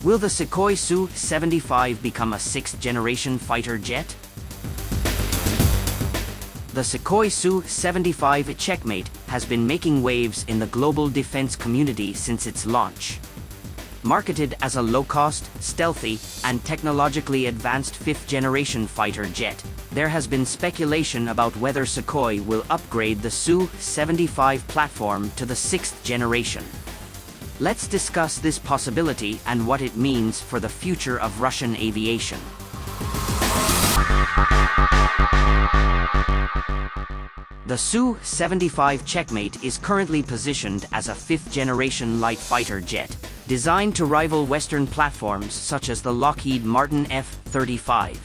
Will the Sukhoi Su-75 become a sixth-generation fighter jet? The Sukhoi Su-75 Checkmate has been making waves in the global defense community since its launch. Marketed as a low-cost, stealthy, and technologically advanced fifth-generation fighter jet, there has been speculation about whether Sukhoi will upgrade the Su-75 platform to the sixth generation. Let's discuss this possibility and what it means for the future of Russian aviation. The Su-75 Checkmate is currently positioned as a fifth-generation light fighter jet, designed to rival Western platforms such as the Lockheed Martin F-35.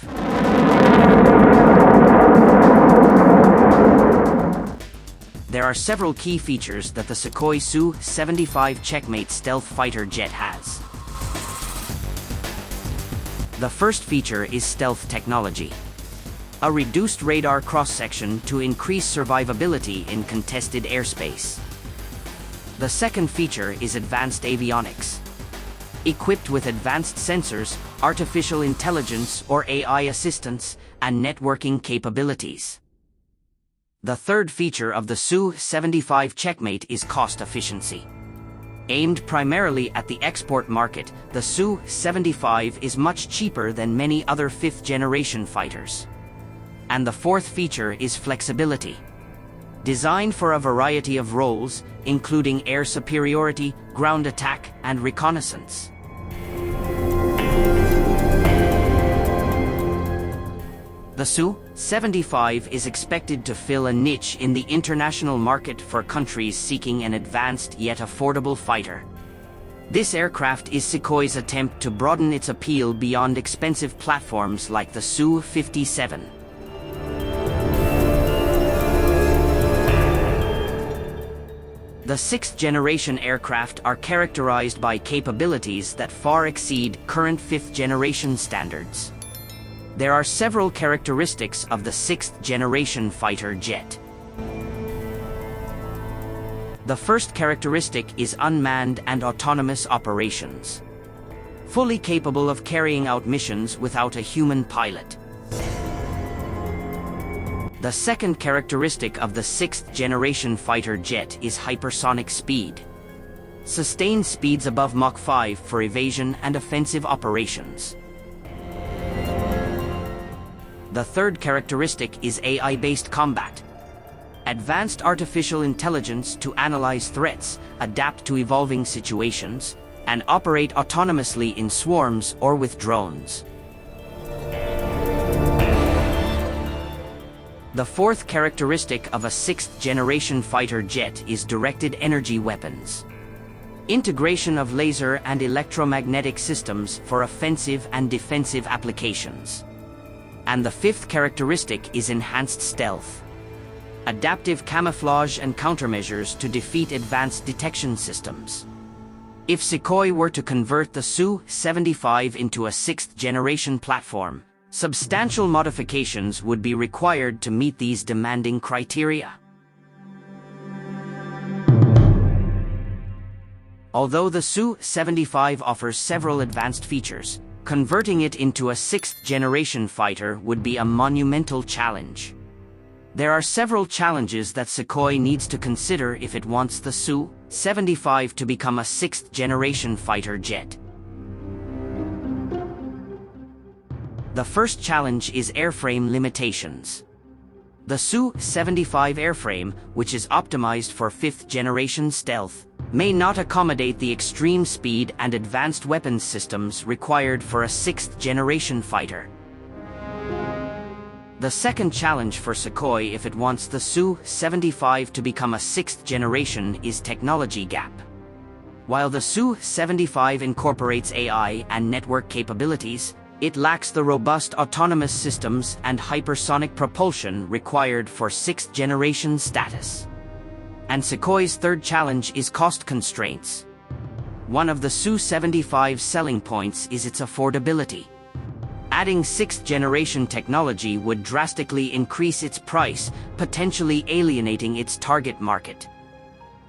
There are several key features that the Sukhoi Su-75 Checkmate stealth fighter jet has. The first feature is stealth technology. A reduced radar cross-section to increase survivability in contested airspace. The second feature is advanced avionics. Equipped with advanced sensors, artificial intelligence or AI assistance, and networking capabilities. The third feature of the Su-75 Checkmate is cost efficiency. Aimed primarily at the export market, the Su-75 is much cheaper than many other fifth-generation fighters. And the fourth feature is flexibility. Designed for a variety of roles, including air superiority, ground attack, and reconnaissance. The Su-75 is expected to fill a niche in the international market for countries seeking an advanced yet affordable fighter. This aircraft is Sukhoi's attempt to broaden its appeal beyond expensive platforms like the Su-57. The sixth-generation aircraft are characterized by capabilities that far exceed current fifth-generation standards. There are several characteristics of the sixth-generation fighter jet. The first characteristic is unmanned and autonomous operations. Fully capable of carrying out missions without a human pilot. The second characteristic of the sixth-generation fighter jet is hypersonic speed. Sustained speeds above Mach 5 for evasion and offensive operations. The third characteristic is AI-based combat. Advanced artificial intelligence to analyze threats, adapt to evolving situations, and operate autonomously in swarms or with drones. The fourth characteristic of a sixth-generation fighter jet is directed energy weapons. Integration of laser and electromagnetic systems for offensive and defensive applications. And the fifth characteristic is enhanced stealth. Adaptive camouflage and countermeasures to defeat advanced detection systems. If Sukhoi were to convert the Su-75 into a sixth-generation platform, substantial modifications would be required to meet these demanding criteria. Although the Su-75 offers several advanced features, converting it into a sixth-generation fighter would be a monumental challenge. There are several challenges that Sukhoi needs to consider if it wants the Su-75 to become a sixth-generation fighter jet. The first challenge is airframe limitations. The Su-75 airframe, which is optimized for fifth-generation stealth, may not accommodate the extreme speed and advanced weapons systems required for a sixth-generation fighter. The second challenge for Sukhoi if it wants the Su-75 to become a sixth generation is technology gap. While the Su-75 incorporates AI and network capabilities, it lacks the robust autonomous systems and hypersonic propulsion required for sixth-generation status. And Sukhoi's third challenge is cost constraints. One of the Su-75's selling points is its affordability. Adding sixth-generation technology would drastically increase its price, potentially alienating its target market.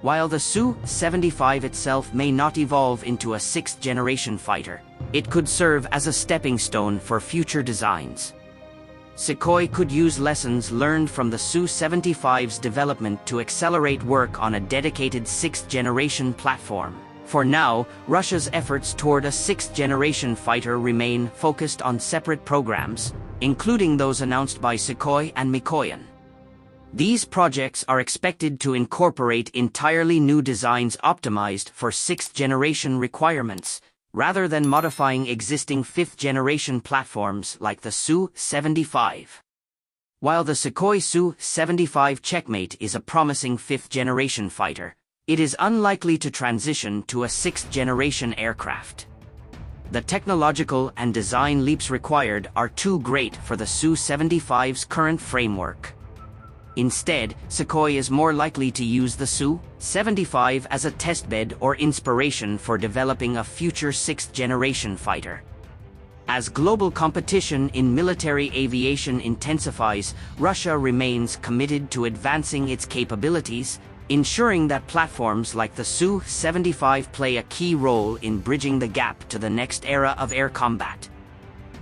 While the Su-75 itself may not evolve into a sixth-generation fighter, It could serve as a stepping stone for future designs. Sukhoi could use lessons learned from the Su-75's development to accelerate work on a dedicated 6th-generation platform. For now, Russia's efforts toward a 6th-generation fighter remain focused on separate programs, including those announced by Sukhoi and Mikoyan. These projects are expected to incorporate entirely new designs optimized for 6th-generation requirements, rather than modifying existing 5th-generation platforms like the Su-75. While the Sukhoi Su-75 Checkmate is a promising 5th-generation fighter, it is unlikely to transition to a 6th-generation aircraft. The technological and design leaps required are too great for the Su-75's current framework. Instead, Sukhoi is more likely to use the Su-75 as a testbed or inspiration for developing a future 6th-generation fighter. As global competition in military aviation intensifies, Russia remains committed to advancing its capabilities, ensuring that platforms like the Su-75 play a key role in bridging the gap to the next era of air combat.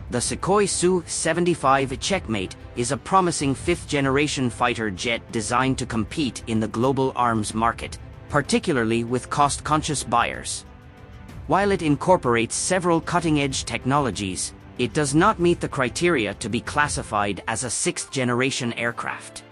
The Sukhoi Su-75 Checkmate is a promising 5th-generation fighter jet designed to compete in the global arms market, particularly with cost-conscious buyers. While it incorporates several cutting-edge technologies, it does not meet the criteria to be classified as a 6th-generation aircraft.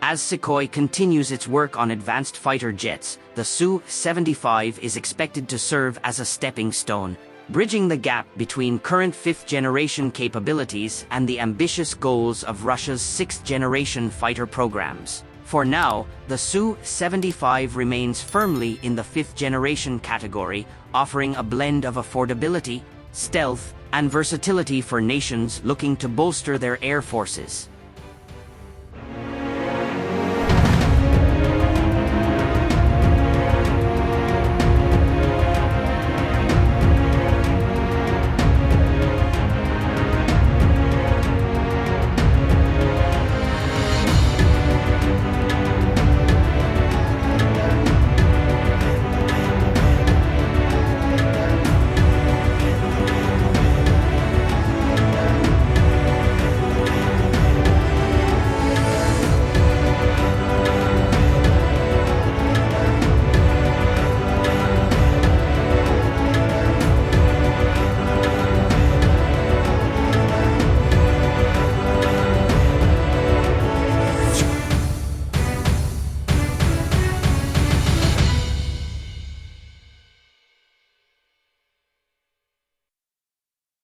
As Sukhoi continues its work on advanced fighter jets, the Su-75 is expected to serve as a stepping stone, bridging the gap between current 5th-generation capabilities and the ambitious goals of Russia's 6th-generation fighter programs. For now, the Su-75 remains firmly in the 5th-generation category, offering a blend of affordability, stealth, and versatility for nations looking to bolster their air forces.